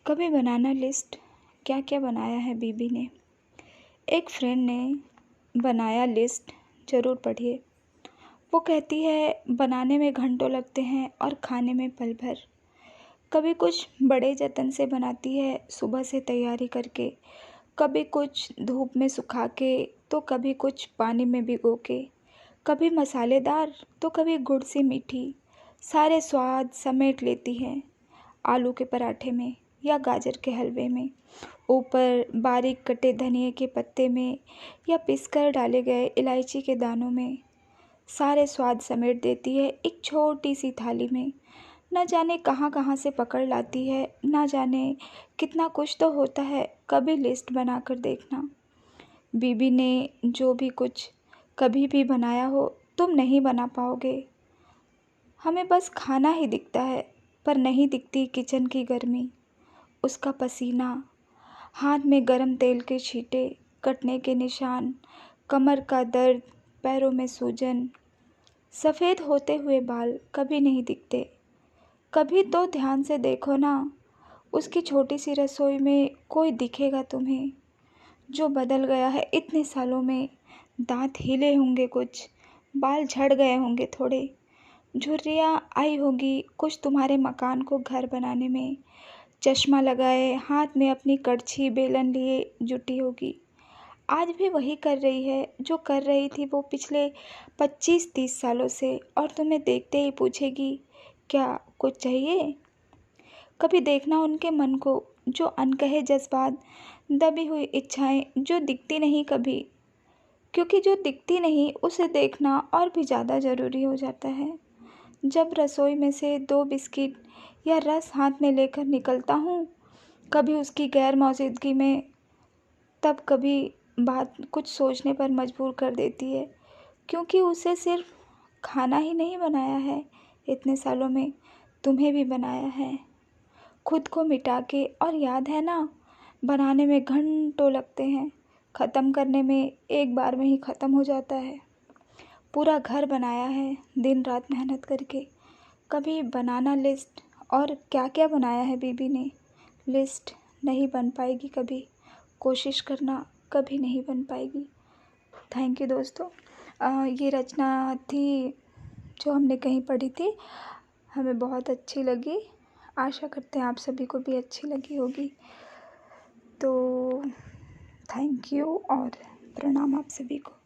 कभी बनाना लिस्ट क्या क्या बनाया है बीबी ने। एक फ्रेंड ने बनाया लिस्ट, ज़रूर पढ़िए। वो कहती है बनाने में घंटों लगते हैं और खाने में पल भर। कभी कुछ बड़े जतन से बनाती है, सुबह से तैयारी करके, कभी कुछ धूप में सुखा के, तो कभी कुछ पानी में भिगो के, कभी मसालेदार तो कभी गुड़ से मीठी। सारे स्वाद समेट लेती है आलू के पराठे में या गाजर के हलवे में, ऊपर बारीक कटे धनिए के पत्ते में या पिसकर डाले गए इलायची के दानों में। सारे स्वाद समेट देती है एक छोटी सी थाली में। न जाने कहाँ कहाँ से पकड़ लाती है, न जाने कितना कुछ तो होता है। कभी लिस्ट बनाकर देखना। बीबी ने जो भी कुछ कभी भी बनाया हो, तुम नहीं बना पाओगे। हमें बस खाना ही दिखता है, पर नहीं दिखती किचन की गर्मी, उसका पसीना, हाथ में गरम तेल के छींटे, कटने के निशान, कमर का दर्द, पैरों में सूजन। सफ़ेद होते हुए बाल कभी नहीं दिखते। कभी तो ध्यान से देखो ना, उसकी छोटी सी रसोई में कोई दिखेगा तुम्हें जो बदल गया है इतने सालों में। दांत हिले होंगे कुछ, बाल झड़ गए होंगे थोड़े, झुर्रियाँ आई होगी कुछ तुम्हारे मकान को घर बनाने में। चश्मा लगाए, हाथ में अपनी कड़छी बेलन लिए जुटी होगी। आज भी वही कर रही है जो कर रही थी वो पिछले 25-30 सालों से, और तुम्हें देखते ही पूछेगी, क्या कुछ चाहिए? कभी देखना उनके मन को, जो अनकहे जज्बात, दबी हुई इच्छाएं जो दिखती नहीं कभी, क्योंकि जो दिखती नहीं उसे देखना और भी ज़्यादा ज़रूरी हो जाता है। जब रसोई में से 2 बिस्किट या रस हाथ में लेकर निकलता हूँ, कभी उसकी गैर मौजूदगी में, तब कभी बात कुछ सोचने पर मजबूर कर देती है, क्योंकि उसे सिर्फ खाना ही नहीं बनाया है इतने सालों में, तुम्हें भी बनाया है। खुद को मिटा के, और याद है ना, बनाने में घंटों लगते हैं, ख़त्म करने में एक बार में ही ख़त्म हो जाता है। पूरा घर बनाया है दिन रात मेहनत करके। कभी बनाना लिस्ट, और क्या क्या बनाया है बीबी ने। लिस्ट नहीं बन पाएगी कभी, कोशिश करना, कभी नहीं बन पाएगी। थैंक यू दोस्तों। ये रचना थी जो हमने कहीं पढ़ी थी, हमें बहुत अच्छी लगी। आशा करते हैं आप सभी को भी अच्छी लगी होगी। तो थैंक यू और प्रणाम आप सभी को।